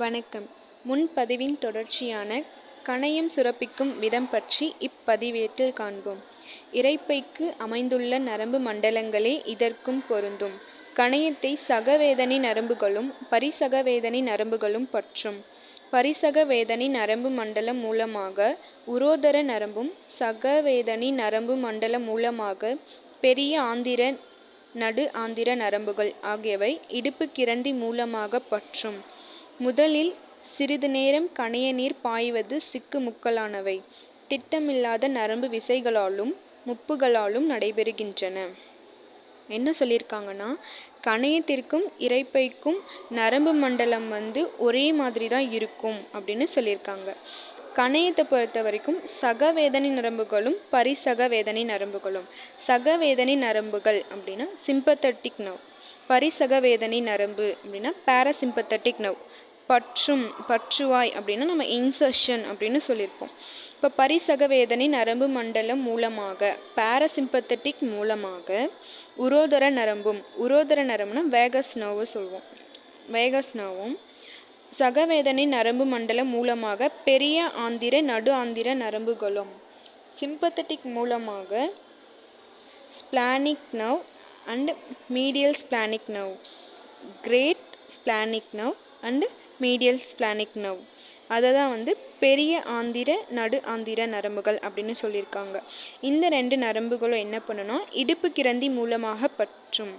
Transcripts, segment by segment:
வணக்கம். முன்பதிவின் தொடர்ச்சியான கணையம் சுரப்பிக்கும் விதம் பற்றி இப்பதிவேட்டில் காண்போம். இரைப்பைக்கு அமைந்துள்ள நரம்பு மண்டலங்களே இதற்கும் பொருந்தும். கணையத்தை சகவேதனி நரம்புகளும் பரிசகவேதனி நரம்புகளும் பற்றும். பரிசகவேதனி நரம்பு மண்டலம் மூலமாக உரோதர நரம்பும் சகவேதனி நரம்பு மண்டலம் மூலமாக பெரிய ஆந்திர நடு ஆந்திர நரம்புகள் ஆகியவை இடுப்பு கிரந்தி மூலமாக பற்றும். முதலில் சிறிது நேரம் கணைய நீர் பாய்வது சிக்கு முக்கலானவை திட்டமில்லாத நரம்பு விசைகளாலும் முப்புகளாலும் நடைபெறுகின்றன. என்ன சொல்லியிருக்காங்கன்னா, கணையத்திற்கும் இரைப்பைக்கும் நரம்பு மண்டலம் ஒரே மாதிரி தான் இருக்கும் அப்படின்னு சொல்லியிருக்காங்க. கணையத்தை பொறுத்த வரைக்கும் சகவேதனை நரம்புகளும் பரிசகவேதனை நரம்புகளும். சகவேதனை நரம்புகள் அப்படின்னா சிம்பத்தட்டிக் நர்வ், பரிசகவேதனை நரம்பு அப்படின்னா பேராசிம்பத்தட்டிக் நர்வ். பற்றுவாய் அப்படின்னா நம்ம இன்சர்ஷன் அப்படின்னு சொல்லியிருப்போம். இப்போ பரிசகவேதனை நரம்பு மண்டலம் மூலமாக பேராசிம்பத்தட்டிக் மூலமாக உரோதர நரம்புனா வேகஸ் நர்வு சொல்லுவோம். வேகஸ் நர்வும் சகவேதனை நரம்பு மண்டலம் மூலமாக பெரிய ஆந்திர நடு ஆந்திர நரம்புகளும். சிம்பத்தட்டிக் மூலமாக splanchnic nerve and medial splanchnic nerve, great splanchnic nerve and medial splanchnic nerve. அதை தான் பெரிய ஆந்திர நடு ஆந்திர நரம்புகள் அப்படின்னு சொல்லியிருக்காங்க. இந்த ரெண்டு நரம்புகளும் என்ன பண்ணுன்னா இடுப்பு கிரந்தி மூலமாக பற்றும்.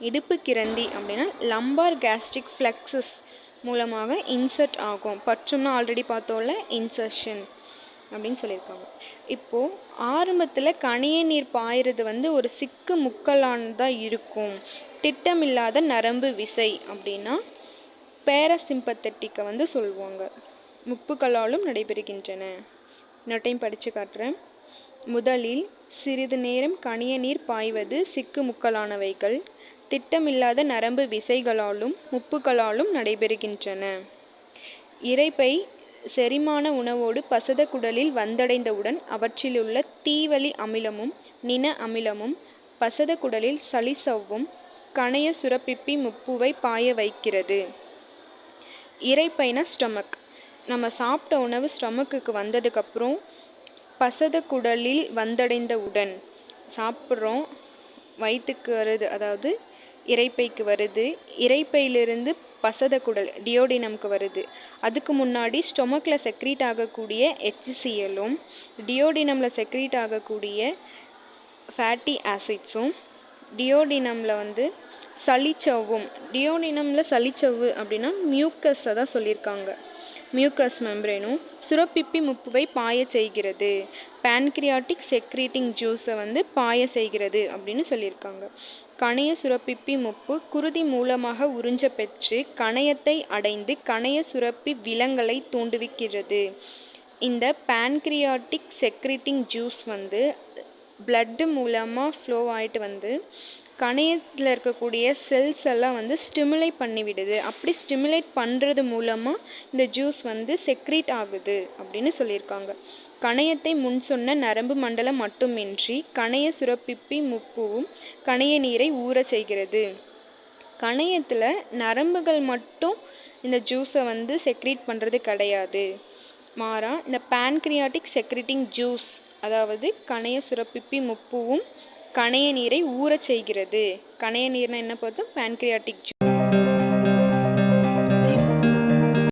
இடுப்பு கிரந்தி அப்படின்னா லம்பார் கேஸ்ட்ரிக் ஃப்ளெக்ஸஸ் மூலமாக இன்சர்ட் ஆகும். பற்றும்னா ஆல்ரெடி பார்த்தோம்ல, இன்சர்ஷன் அப்படின்னு சொல்லியிருக்காங்க. இப்போது ஆரம்பத்தில் கணைய நீர் பாயிறது ஒரு சிக்கு முக்கலானதாக இருக்கும். திட்டமில்லாத நரம்பு விசை அப்படின்னா பேராசிம்பத்தட்டிக்கை சொல்லுவாங்க. முப்புகளாலும் நடைபெறுகின்றன. இன்னொரு படித்து காட்டுறேன். முதலில் சிறிது நேரம் கணைய நீர் பாய்வது சிக்கு முக்கலானவைகள் திட்டமில்லாத நரம்பு விசைகளாலும் முப்புகளாலும் நடைபெறுகின்றன. இரைப்பை செரிமான உணவோடு பசத குடலில் வந்தடைந்தவுடன் அவற்றிலுள்ள தீவழி அமிலமும் நின அமிலமும் பசத குடலில் சளிசவ்வும் கணைய சுரப்பிப்பி முப்புவை பாய வைக்கிறது. இரைப்பைனா ஸ்டொமக். நம்ம சாப்பிட்ட உணவு ஸ்டொமக்குக்கு வந்ததுக்கப்புறம் பசத குடலில் வந்தடைந்தவுடன் சாப்பிட்றோம், வயிற்றுக்கு வருது, அதாவது இரைப்பைக்கு வருது. இரைப்பையிலிருந்து பசத குடல் டியோடினம்க்கு வருது. அதுக்கு முன்னாடி ஸ்டொமக்கில் செக்ரீட் ஆகக்கூடிய HCLும் டியோடினமில் செக்ரீட் ஆகக்கூடிய ஃபேட்டி ஆசிட்ஸும் டியோடினமில் சளிச்சவ்வும். டியோடினமில் சளிச்சவ்வு அப்படின்னா மியூக்கஸை தான் சொல்லியிருக்காங்க. மியூக்கஸ் மெம்பரேனும் சுரப்பிப்பி முப்புவை பாய செய்கிறது. பேன்கிரியாட்டிக் செக்ரீட்டிங் ஜூஸை பாய செய்கிறது அப்படின்னு சொல்லியிருக்காங்க. கணைய சுரப்பிப்பி முப்பு குருதி மூலமாக உறிஞ்ச பெற்று கணையத்தை அடைந்து கணைய சுரப்பி விலங்கலை தூண்டுவிக்கிறது. இந்த பேன்கிரியாட்டிக் செக்ரீட்டிங் ஜூஸ் பிளட்டு மூலமாக ஃப்ளோ ஆகிட்டு கணையத்தில் இருக்கக்கூடிய செல்ஸ் எல்லாம் ஸ்டிமுலேட் பண்ணிவிடுது. அப்படி ஸ்டிமுலேட் பண்ணுறது மூலமாக இந்த ஜூஸ் செக்ரீட் ஆகுது அப்படின்னு சொல்லியிருக்காங்க. கணையத்தை முன் சொன்ன நரம்பு மண்டலம் மட்டுமின்றி கணைய சுரப்பிப்பி முப்புவும் கணைய நீரை ஊற செய்கிறது. கணையத்தில் நரம்புகள் மட்டும் இந்த ஜூஸை செக்ரீட் பண்ணுறது கிடையாது. மாறா இந்த பேன்கிரியாட்டிக் செக்ரீட்டிங் ஜூஸ், அதாவது கணைய சுரப்பிப்பி முப்புவும் கணைய நீரை ஊற செய்கிறது. கணைய நீர்னா என்ன பார்த்தோம்? Pancreatic juice.